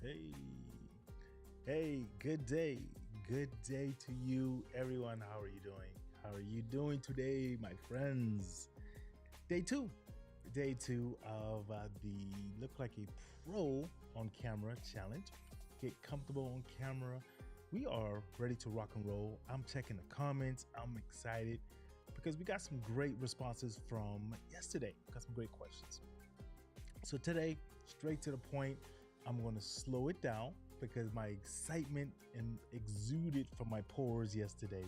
Hey, hey, good day. Good day to you, everyone. How are you doing? How are you doing today, my friends? Day two. Day two of the Look Like a Pro on Camera challenge. Get comfortable on camera. We are ready to rock and roll. I'm checking the comments. I'm excited because we got some great responses from yesterday. Got some great questions. So today, straight to the point, I'm going to slow it down because my excitement and exuded from my pores yesterday.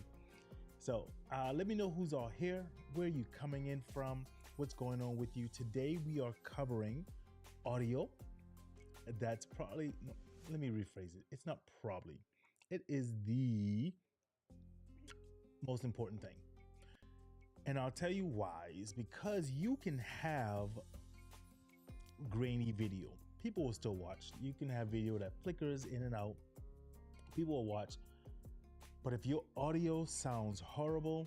So let me know who's all here, where are you coming in from, what's going on with you. Today we are covering audio. That's probably, no, let me rephrase it. It's not probably, it is the most important thing. And I'll tell you why. Is because you can have grainy video. People will still watch. You can have video that flickers in and out. People will watch. But if your audio sounds horrible,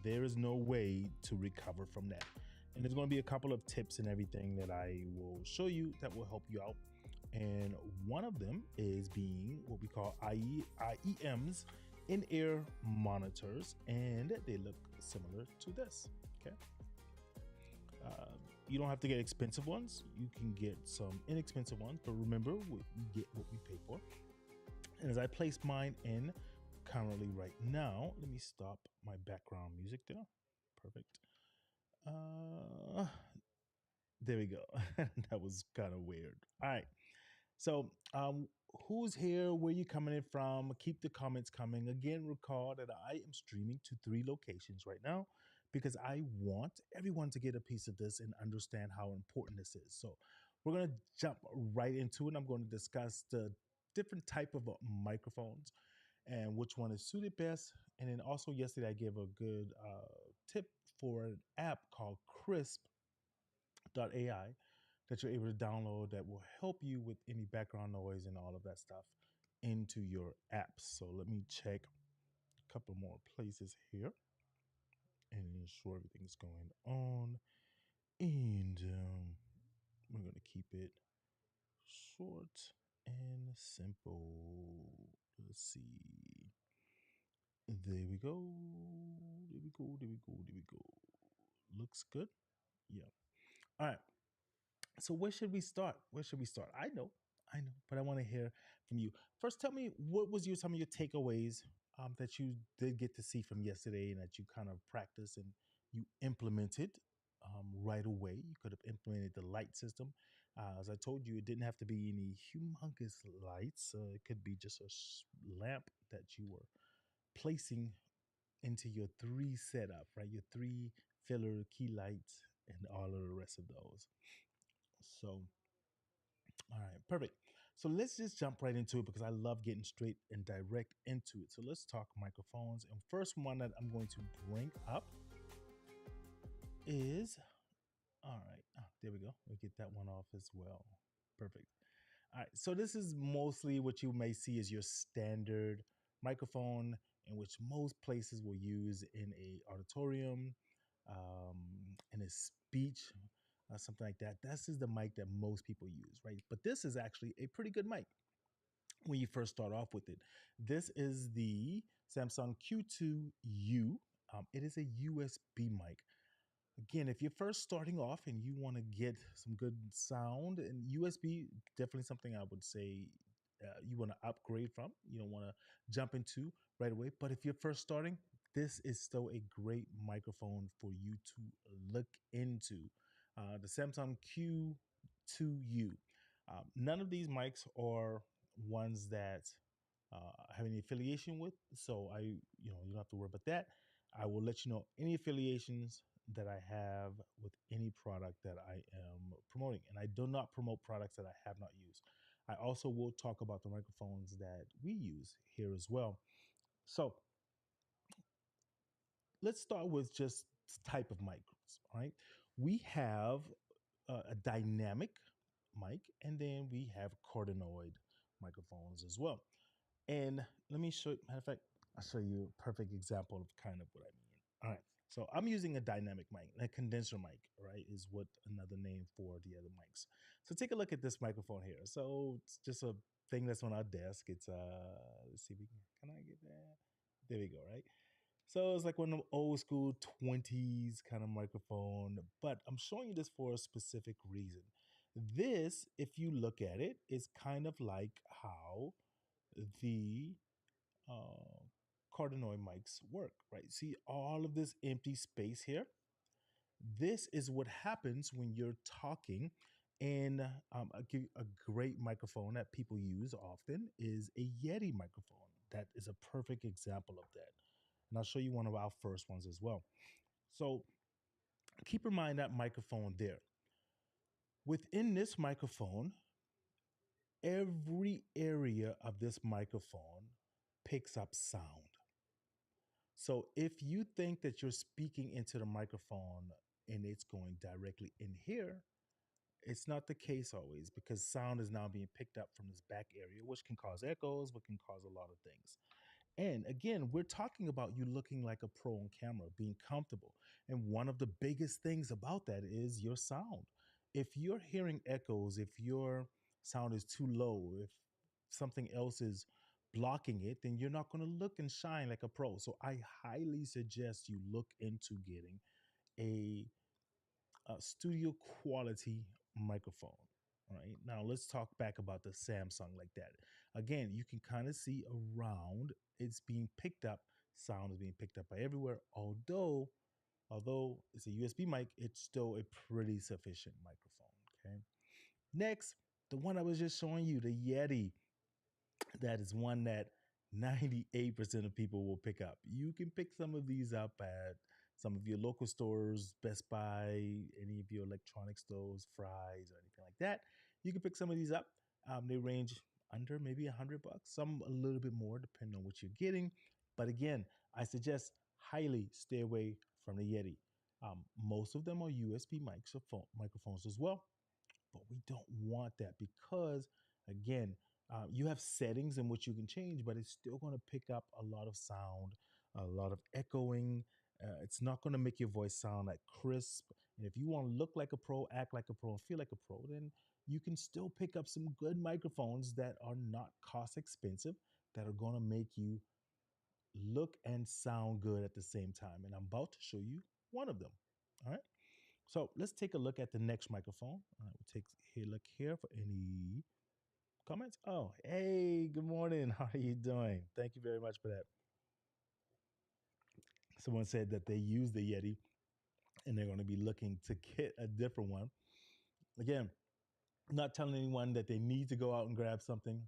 there is no way to recover from that. And there's going to be a couple of tips and everything that I will show you that will help you out. And one of them is being what we call IEMs, in-ear monitors, and they look similar to this. Okay. You don't have to get expensive ones. You can get some inexpensive ones, but remember, we get what we pay for. And as I place mine in currently right now, let me stop my background music there. Perfect. There we go. That was kind of weird. All right. So, who's here? Where you coming in from? Keep the comments coming. Again, recall that I am streaming to 3 locations right now because I want everyone to get a piece of this and understand how important this is. So, we're going to jump right into it. I'm going to discuss the different type of microphones and which one is suited best. And then also yesterday I gave a good tip for an app called Crisp.ai that you're able to download that will help you with any background noise and all of that stuff into your apps. So let me check a couple more places here and ensure everything's going on. And we're going to keep it short and simple. Let's see. There we go. There we go. There we go. There we go. Looks good. Yeah. All right. So where should we start? Where should we start? I know, but I want to hear from you. First, tell me what was some of your takeaways that you did get to see from yesterday, and that you kind of practiced and you implemented right away. You could have implemented the light system. As I told you, it didn't have to be any humongous lights. It could be just a lamp that you were placing into your 3 setup, right? Your 3 filler key lights and all of the rest of those. So all right, perfect. So let's just jump right into it because I love getting straight and direct into it. So let's talk microphones. And first one that I'm going to bring up is, all right, there we go. We'll get that one off as well. Perfect. All right, so this is mostly what you may see as your standard microphone, in which most places will use in a auditorium, in a speech, something like that. This is the mic that most people use, right? But this is actually a pretty good mic when you first start off with it. This is the Samsung Q2U. It is a USB mic. Again, if you're first starting off and you want to get some good sound, and USB, definitely something I would say you want to upgrade from. You don't want to jump into right away. But if you're first starting, this is still a great microphone for you to look into. The Samsung Q2U. None of these mics are ones that I have any affiliation with, so you don't have to worry about that. I will let you know any affiliations that I have with any product that I am promoting, and I do not promote products that I have not used. I also will talk about the microphones that we use here as well. So let's start with just type of microphones. All right, we have a dynamic mic, and then we have cardioid microphones as well. And let me show you, matter of fact, I'll show you a perfect example of kind of what I mean. All right. So I'm using a dynamic mic, a condenser mic, right, is what another name for the other mics. So take a look at this microphone here. So it's just a thing that's on our desk. It's let's see if we can I get that? There we go, right? So it's like one of the old school 20s kind of microphone, but I'm showing you this for a specific reason. This, if you look at it, is kind of like how the uh, cardioid mics work, right? See all of this empty space here? This is what happens when you're talking. And a great microphone that people use often is a Yeti microphone. That is a perfect example of that. And I'll show you one of our first ones as well. So keep in mind that microphone there. Within this microphone, every area of this microphone picks up sound. So if you think that you're speaking into the microphone and it's going directly in here, it's not the case always because sound is now being picked up from this back area, which can cause echoes, which can cause a lot of things. And again, we're talking about you looking like a pro on camera, being comfortable. And one of the biggest things about that is your sound. If you're hearing echoes, if your sound is too low, if something else is blocking it, then you're not going to look and shine like a pro. So I highly suggest you look into getting a studio quality microphone. All right. Now let's talk back about the Samsung like that. Again, you can kind of see around it's being picked up. Sound is being picked up by everywhere. Although it's a USB mic, it's still a pretty sufficient microphone. Okay. Next, the one I was just showing you, the Yeti. That is one that 98% of people will pick up. You can pick some of these up at some of your local stores, Best Buy, any of your electronic stores, Fry's, or anything like that. You can pick some of these up. They range under maybe $100, some a little bit more, depending on what you're getting. But again, I suggest highly stay away from the Yeti. Most of them are USB microphones as well, but we don't want that because again you have settings in which you can change, but it's still going to pick up a lot of sound, a lot of echoing. It's not going to make your voice sound like crisp. And if you want to look like a pro, act like a pro, and feel like a pro, then you can still pick up some good microphones that are not cost expensive, that are going to make you look and sound good at the same time. And I'm about to show you one of them. All right. So let's take a look at the next microphone. We'll take a look here for any comments. Oh, hey, good morning. How are you doing? Thank you very much for that. Someone said that they use the Yeti and they're going to be looking to get a different one. Again, not telling anyone that they need to go out and grab something.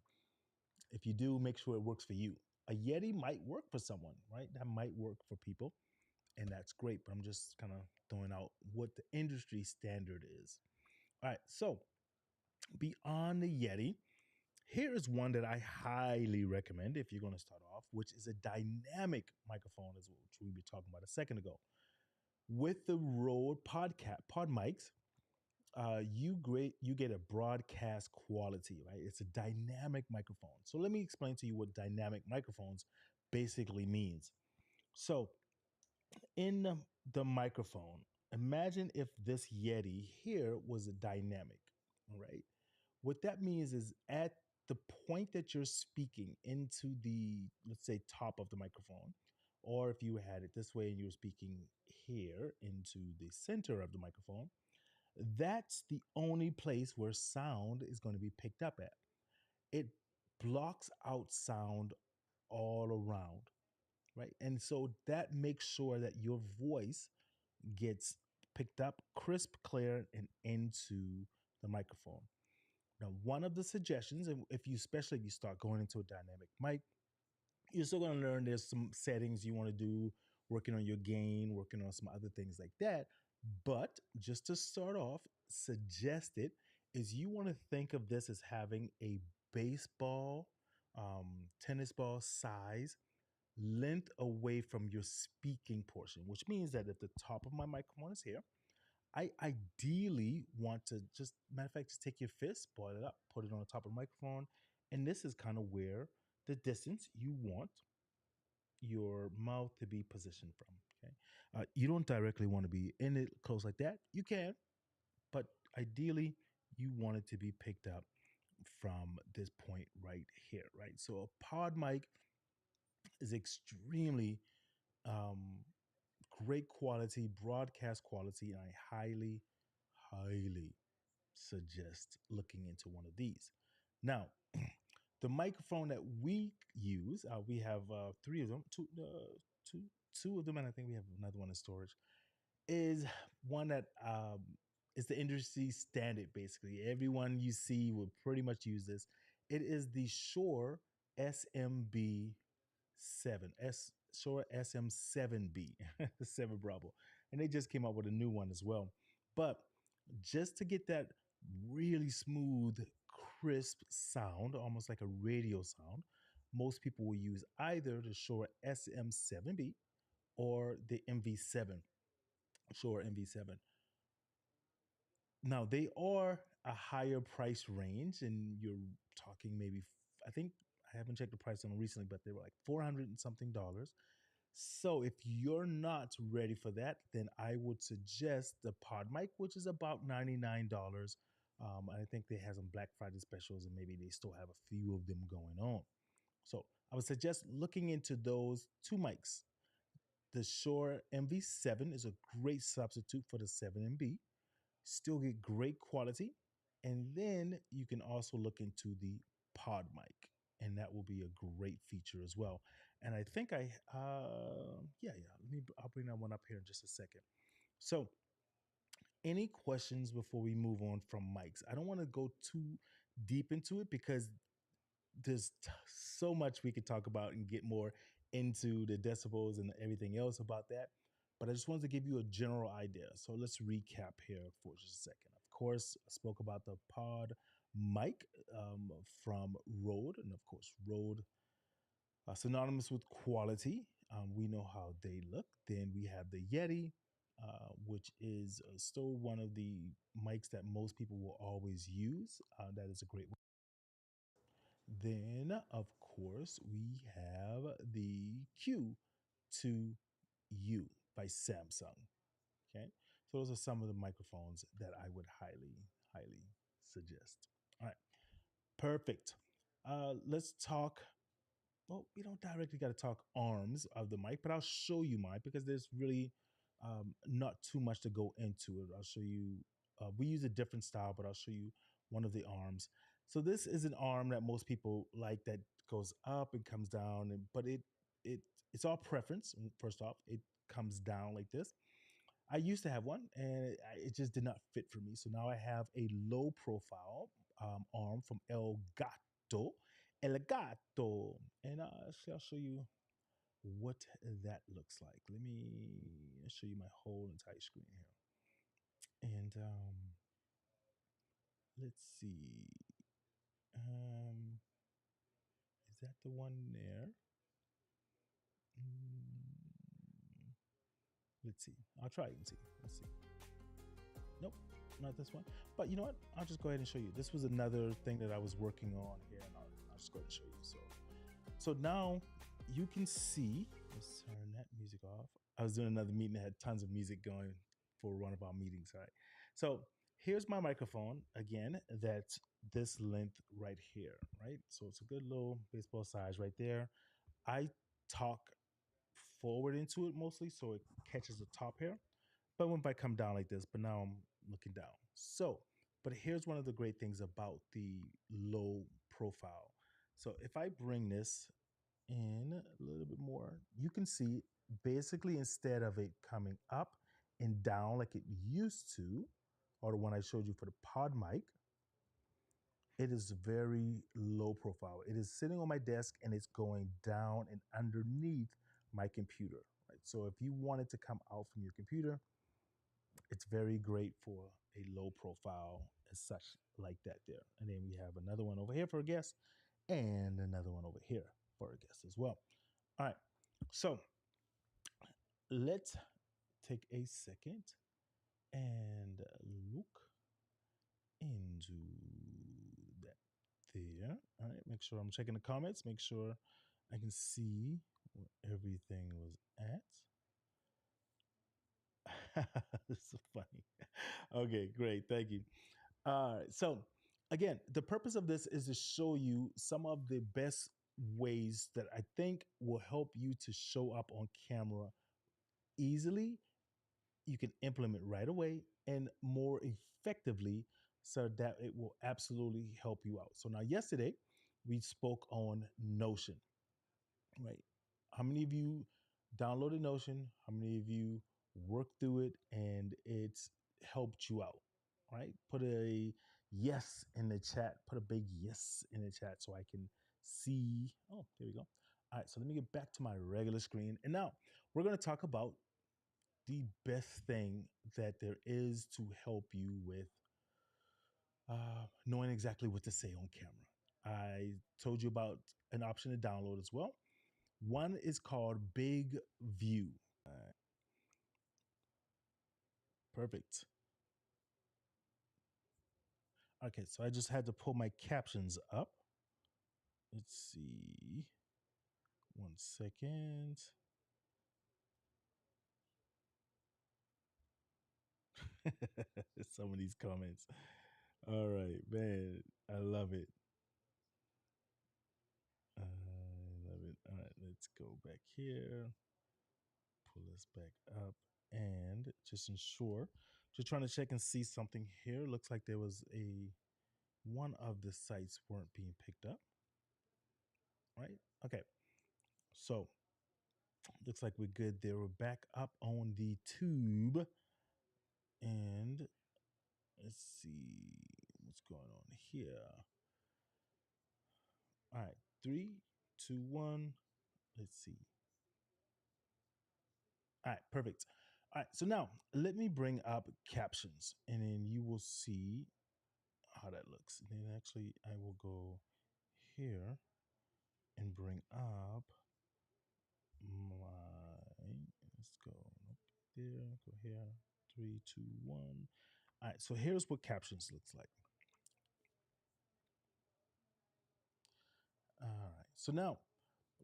If you do, make sure it works for you. A Yeti might work for someone, right? That might work for people, and that's great. But I'm just kind of throwing out what the industry standard is. All right, so beyond the Yeti, here is one that I highly recommend if you're going to start off, which is a dynamic microphone, as which we were talking about a second ago. With the Rode pod mics, you get a broadcast quality, right? It's a dynamic microphone. So let me explain to you what dynamic microphones basically means. So in the microphone, imagine if this Yeti here was a dynamic, all right? What that means is at the point that you're speaking into the, let's say, top of the microphone, or if you had it this way and you were speaking here into the center of the microphone, that's the only place where sound is going to be picked up at. It blocks out sound all around, right? And so that makes sure that your voice gets picked up crisp, clear, and into the microphone. Now, one of the suggestions, and if you, especially if you start going into a dynamic mic, you're still going to learn there's some settings you want to do, working on your gain, working on some other things like that. But just to start off, suggested is you want to think of this as having a baseball, tennis ball size length away from your speaking portion, which means that at the top of my microphone is here. I ideally want to just, matter of fact, just take your fist, ball it up, put it on the top of the microphone. And this is kind of where the distance you want your mouth to be positioned from. Okay. You don't directly want to be in it close like that. You can, but ideally you want it to be picked up from this point right here, right? So a pod mic is extremely um, great quality, broadcast quality, and I highly suggest looking into one of these. Now, the microphone that we use, we have three of them, two of them, and I think we have another one in storage. Is one that is the industry standard. Basically, everyone you see will pretty much use this. It is the Shure SMB 7 S Shure SM7B 7 Bravo, and they just came out with a new one as well. But just to get that really smooth, crisp sound, almost like a radio sound, most people will use either the Shure SM7B or the MV7, Shure MV7. Now they are a higher price range, and you're talking maybe I think I haven't checked the price on them recently, but they were like 400 and something dollars. So if you're not ready for that, then I would suggest the Pod Mic, which is about $99. I think they have some Black Friday specials, and maybe they still have a few of them going on. So I would suggest looking into those two mics. The Shure MV7 is a great substitute for the 7MB, still get great quality. And then you can also look into the pod mic, and that will be a great feature as well. And I think I'll bring that one up here in just a second. So, any questions before we move on from mics? I don't want to go too deep into it because there's so much we could talk about and get more into the decibels and everything else about that. But I just wanted to give you a general idea. So let's recap here for just a second. Of course, I spoke about the pod mic from Rode, and of course, Rode synonymous with quality. We know how they look. Then we have the Yeti, which is still one of the mics that most people will always use. That is a great. Then, of course, we have the Q2U by Samsung. Okay. So those are some of the microphones that I would highly suggest. All right. Perfect. Let's talk. Well, we don't directly got to talk arms of the mic, but I'll show you mine because there's really not too much to go into it. I'll show you. We use a different style, but I'll show you one of the arms. So this is an arm that most people like that goes up and comes down, but it's all preference. First off, it comes down like this. I used to have one, and it just did not fit for me. So now I have a low profile arm from El Gato, and I'll show you what that looks like. Let me show you my whole entire screen here, and let's see. Um, is that the one there? Mm, let's see. I'll try it and see. Let's see. Nope, not this one. But you know what? I'll just go ahead and show you. This was another thing that I was working on here, and I'll just go ahead and show you. So now you can see. Let's turn that music off. I was doing another meeting that had tons of music going for one of our meetings. All right. So here's my microphone again. That's this length right here. Right. So it's a good little baseball size right there. I talk forward into it mostly, so it catches the top here. But when I come down like this, but now I'm looking down. So, but here's one of the great things about the low profile. So if I bring this in a little bit more, you can see basically instead of it coming up and down like it used to, or the one I showed you for the pod mic, it is very low profile. It is sitting on my desk and it's going down and underneath my computer. Right. So if you want it to come out from your computer, it's very great for a low profile as such like that there. And then we have another one over here for a guest and another one over here for a guest as well. All right. So let's take a second and look into that there. All right. Make sure I'm checking the comments. Make sure I can see where everything was at. This is so funny. Okay, great. Thank you. So again, the purpose of this is to show you some of the best ways that I think will help you to show up on camera easily. You can implement right away and more effectively so that it will absolutely help you out. So now yesterday we spoke on Notion, right? How many of you downloaded Notion? How many of you worked through it and it's helped you out? Right? Put a yes in the chat. Put a big yes in the chat so I can see. Oh, there we go. All right, so let me get back to my regular screen. And now we're going to talk about the best thing that there is to help you with knowing exactly what to say on camera. I told you about an option to download as well. One is called Big View. Perfect. Okay, so I just had to pull my captions up. Let's see. 1 second. Some of these comments. All right, man. I love it. I love it. All right, let's go back here. Pull this back up and just ensure. Just trying to check and see something here. Looks like there was a one of the sites weren't being picked up. Right? Okay. So looks like we're good there. We're back up on the tube. And let's see what's going on here. All right. 3, 2, 1. Let's see. All right. Perfect. All right. So now let me bring up captions and then you will see how that looks. And then actually, I will go here and bring up my. Let's go. Nope. There. Go here. 3, 2, 1. All right, so here's what captions looks like. All right, so now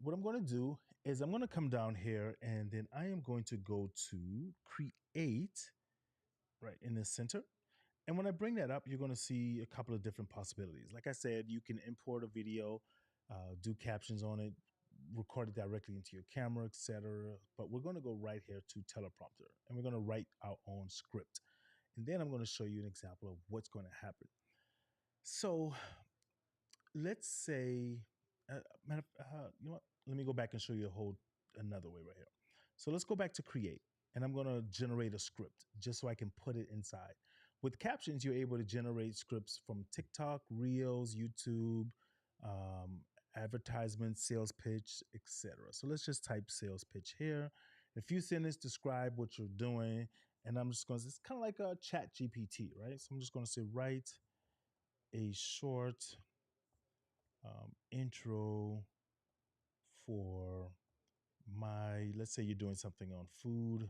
what I'm going to do is I'm going to come down here and then I am going to go to create right in the center. And when I bring that up, you're going to see a couple of different possibilities. Like I said, you can import a video, do captions on it, record it directly into your camera, etc. But we're going to go right here to teleprompter and we're going to write our own script. And then I'm going to show you an example of what's going to happen. So let's say, you know what? Let me go back and show you a whole another way right here. So let's go back to create, and I'm going to generate a script just so I can put it inside. With captions, you're able to generate scripts from TikTok, Reels, YouTube, um, advertisements, sales pitch, etc. So let's just type sales pitch here. A few sentences describe what you're doing, and I'm just going to. It's kind of like a Chat GPT, right? So I'm just going to say write a short intro for my, let's say you're doing something on food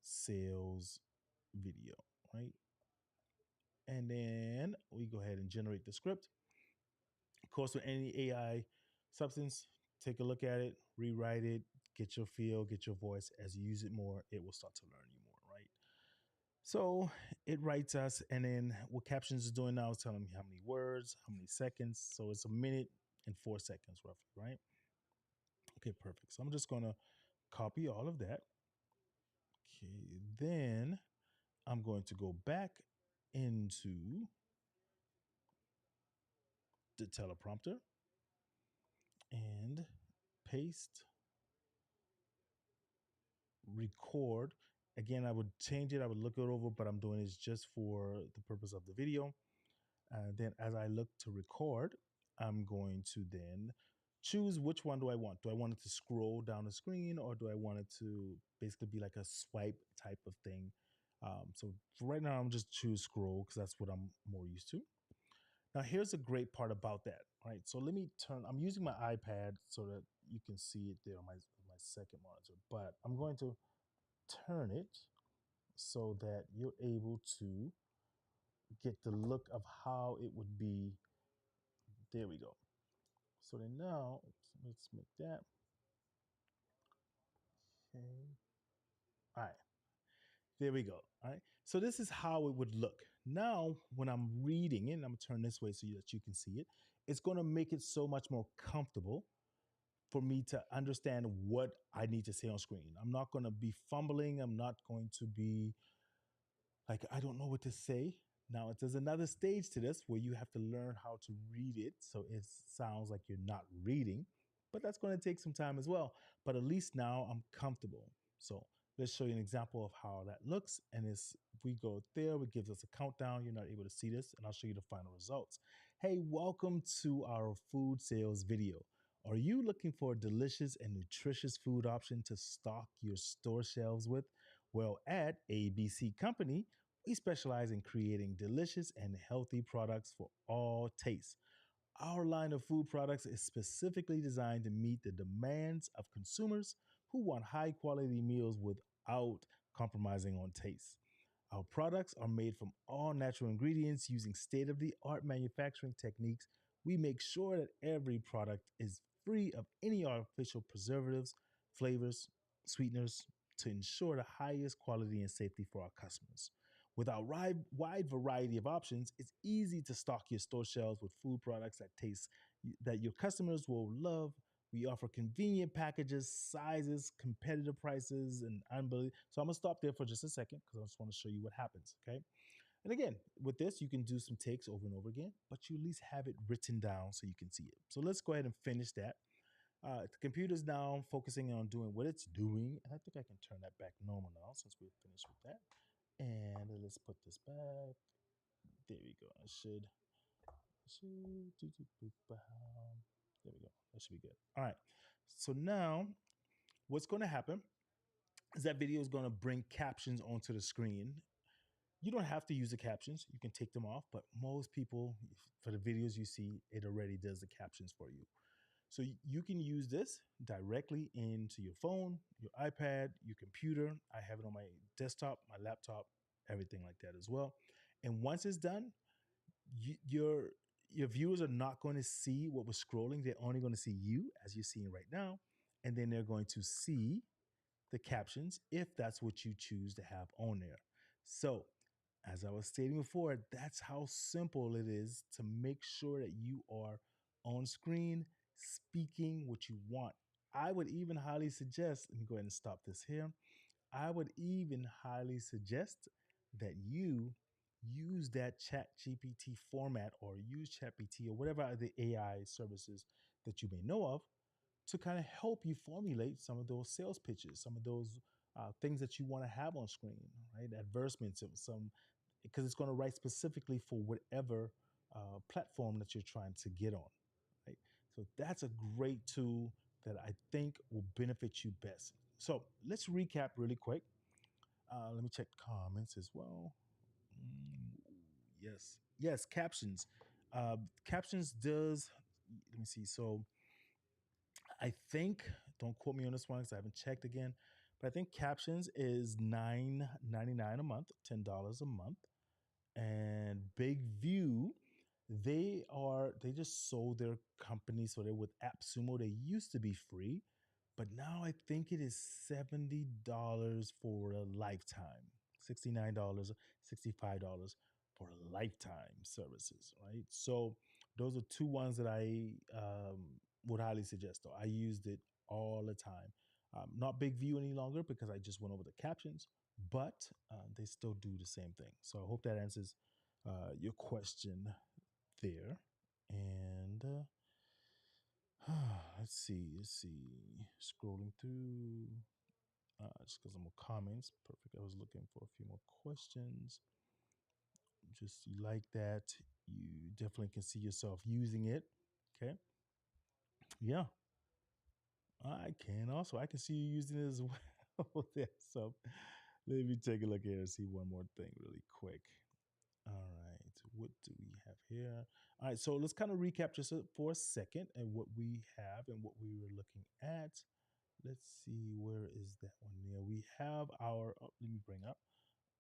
sales video, right? And then we go ahead and generate the script. Of course, with any AI substance, take a look at it, rewrite it, get your feel, get your voice. As you use it more, it will start to learn you more, right? So it writes us, and then what captions is doing now is telling me how many words, how many seconds. So it's a minute and 4 seconds roughly, right? Okay, perfect. So I'm just going to copy all of that. Okay, then I'm going to go back into the teleprompter and paste, record. Again, I would change it, I would look it over, but I'm doing this just for the purpose of the video. And then as I look to record, I'm going to then choose which one do I want. Do I want it to scroll down the screen or do I want it to basically be like a swipe type of thing? So for right now, I'm just choose scroll because that's what I'm more used to. Now, here's a great part about that, right? So let me turn, I'm using my iPad so that you can see it there on my second monitor, but I'm going to turn it so that you're able to get the look of how it would be. There we go. So then now, let's make that. Okay. All right. There we go. All right. So this is how it would look. Now, when I'm reading it, and I'm gonna turn this way so that you can see it, it's gonna make it so much more comfortable for me to understand what I need to say on screen. I'm not gonna be fumbling. I'm not going to be like I don't know what to say. Now there's another stage to this where you have to learn how to read it so it sounds like you're not reading, but that's going to take some time as well. But at least now I'm comfortable. So let's show you an example of how that looks. And it's, if we go there, it gives us a countdown. You're not able to see this, and I'll show you the final results. Hey, welcome to our food sales video. Are you looking for a delicious and nutritious food option to stock your store shelves with? Well, at ABC Company, we specialize in creating delicious and healthy products for all tastes. Our line of food products is specifically designed to meet the demands of consumers who want high quality meals without compromising on taste. Our products are made from all natural ingredients using state of the art manufacturing techniques. We make sure that every product is free of any artificial preservatives, flavors, sweeteners to ensure the highest quality and safety for our customers. With our wide variety of options, it's easy to stock your store shelves with food products that taste that your customers will love. We offer convenient packages, sizes, competitive prices, and unbelievable. So I'm gonna stop there for just a second because I just want to show you what happens. Okay. And again, with this, you can do some takes over and over again, but you at least have it written down so you can see it. So let's go ahead and finish that. The computer's now focusing on doing what it's doing. And I think I can turn that back normal now since we're finished with that. And let's put this back. There we go. There we go. That should be good. All right. So now what's going to happen is that video is going to bring captions onto the screen. You don't have to use the captions. You can take them off, but most people, for the videos you see, it already does the captions for you. So you can use this directly into your phone, your iPad, your computer. I have it on my desktop, my laptop, everything like that as well. And once it's done, your viewers are not going to see what was scrolling. They're only going to see you as you're seeing right now, and then they're going to see the captions if that's what you choose to have on there. So, as I was stating before, that's how simple it is to make sure that you are on screen speaking what you want. I would even highly suggest, let me go ahead and stop this here. I would even highly suggest that you use that chat GPT format or use chat GPT or whatever other AI services that you may know of to kind of help you formulate some of those sales pitches, some of those things that you want to have on screen, right? Advertisements of some, because it's going to write specifically for whatever platform that you're trying to get on, right? So that's a great tool that I think will benefit you best. So let's recap really quick. Let me check comments as well. Mm, yes, yes, captions. Captions does. Let me see. So I think, don't quote me on this one because I haven't checked again, but I think captions is $9.99 a month, $10 a month. And Big View, they just sold their company, so they're with AppSumo. They used to be free, but now I think it is $70 for a lifetime, $69, $65 for a lifetime services, right? So those are two ones that I would highly suggest. Though I used it all the time. Not Big View any longer because I just went over the captions, but they still do the same thing. So I hope that answers your question there. And let's see. Scrolling through, just because I'm on comments. Perfect. I was looking for a few more questions. Just you like that. You definitely can see yourself using it. Okay. Yeah. I can also. I can see you using it as well there. So let me take a look here and see one more thing really quick. All right. What do we have here? All right. So let's kind of recap just for a second and what we have and what we were looking at. Let's see. Where is that one there? We have our, oh, let me bring up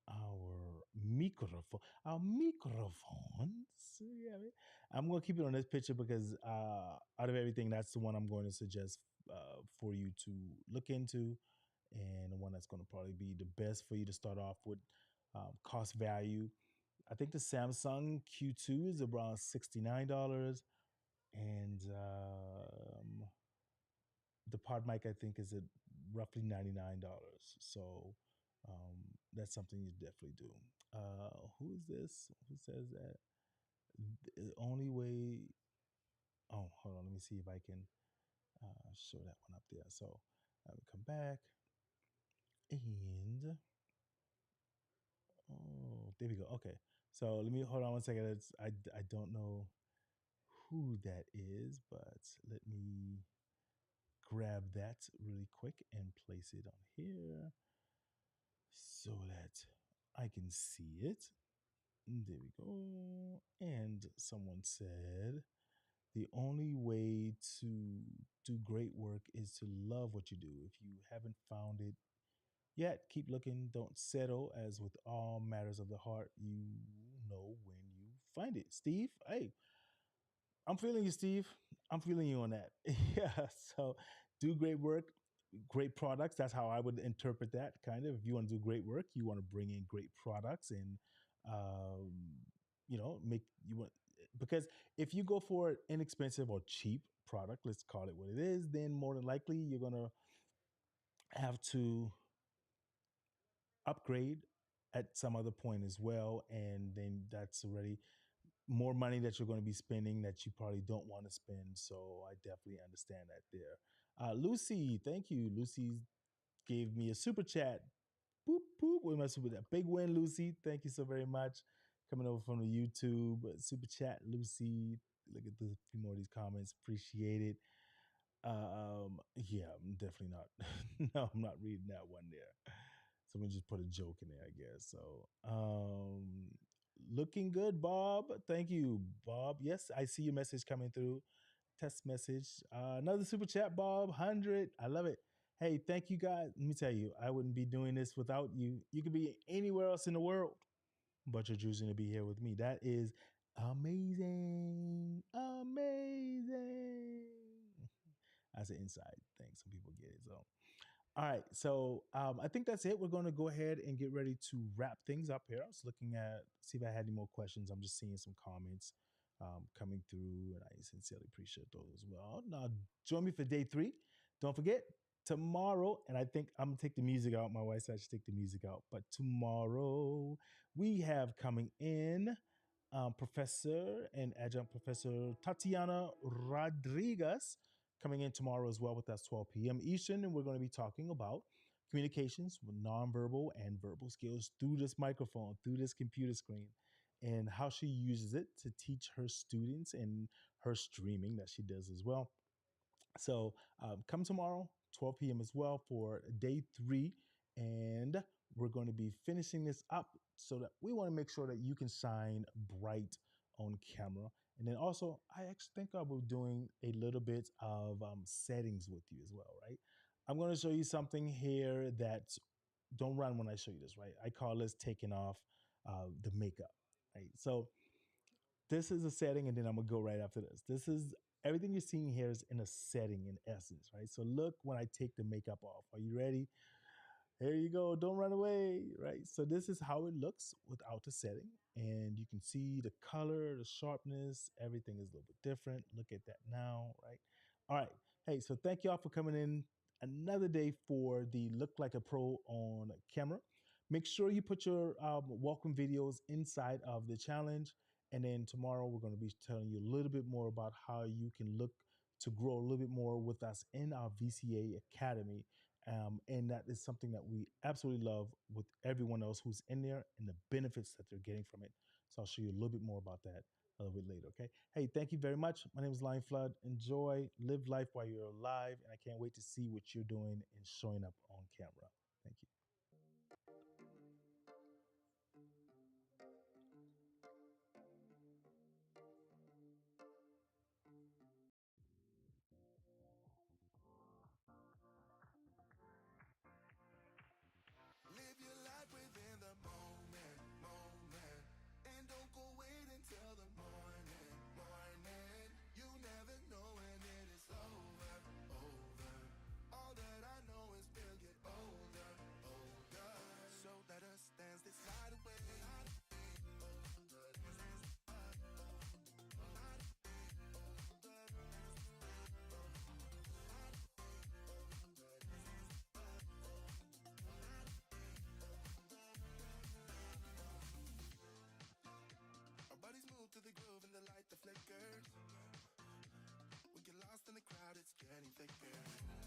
our microphone. Our microphones. Yeah, I'm going to keep it on this picture because out of everything, that's the one I'm going to suggest for you to look into, and the one that's going to probably be the best for you to start off with, cost value. I think the Samsung Q2 is around $69, and the pod mic I think is at roughly $99. So that's something you definitely do. Who is this? Who says that? The only way. Oh, hold on. Let me see if I can show that one up there. So I will come back and oh, there we go. Okay. So let me hold on one second. I don't know who that is, but let me grab that really quick and place it on here so that I can see it. There we go. And someone said the only way to do great work is to love what you do. If you haven't found it yet, keep looking. Don't settle. As with all matters of the heart, you know when you find it. Steve, hey, I'm feeling you, Steve. I'm feeling you on that. Yeah. So do great work, great products. That's how I would interpret that. Kind of. If you want to do great work, you want to bring in great products and, um, make you want because if you go for an inexpensive or cheap product, let's call it what it is, then more than likely you're gonna have to upgrade at some other point as well, and then that's already more money that you're going to be spending that you probably don't want to spend. So I definitely understand that there. Lucy, thank you. Lucy gave me a super chat. Boop boop. With my super chat, big win, Lucy. Thank you so very much. Coming over from the YouTube super chat, Lucy. Look at the few more of these comments. Appreciate it. Yeah, I'm definitely not. No, I'm not reading that one there. Someone just put a joke in there, I guess. So, looking good, Bob. Thank you, Bob. Yes, I see your message coming through. Test message. Another super chat, Bob. 100. I love it. Hey, thank you, guys. Let me tell you, I wouldn't be doing this without you. You could be anywhere else in the world, but you're choosing to be here with me. That is amazing. Amazing. That's an inside thing. Some people get it. So, all right. So I think that's it. We're going to go ahead and get ready to wrap things up here. I was looking at, see if I had any more questions. I'm just seeing some comments coming through, and I sincerely appreciate those as well. Now, join me for day 3. Don't forget, tomorrow, and I think I'm going to take the music out. My wife said I should take the music out. But tomorrow, we have coming in Professor and Adjunct Professor Tatiana Rodriguez coming in tomorrow as well with us 12 p.m. Eastern, and we're going to be talking about communications with nonverbal and verbal skills through this microphone, through this computer screen, and how she uses it to teach her students and her streaming that she does as well. So come tomorrow, 12 p.m. as well for day 3. And we're going to be finishing this up so that we want to make sure that you can shine bright on camera. And then also, I actually think I will be doing a little bit of settings with you as well, right? I'm going to show you something here that don't run when I show you this, right? I call this taking off the makeup, right? So this is a setting, and then I'm gonna go right after this. This is everything you're seeing here is in a setting in essence, right? So look when I take the makeup off. Are you ready? Here you go. Don't run away, right? So this is how it looks without the setting. And you can see the color, the sharpness, everything is a little bit different. Look at that now, right? All right. Hey, so thank y'all for coming in another day for the Look Like a Pro on camera. Make sure you put your welcome videos inside of the challenge. And then tomorrow we're going to be telling you a little bit more about how you can look to grow a little bit more with us in our VCA Academy. And that is something that we absolutely love with everyone else who's in there and the benefits that they're getting from it. So I'll show you a little bit more about that a little bit later, okay? Hey, thank you very much. My name is Lion Flood. Enjoy, live life while you're alive, and I can't wait to see what you're doing and showing up on camera.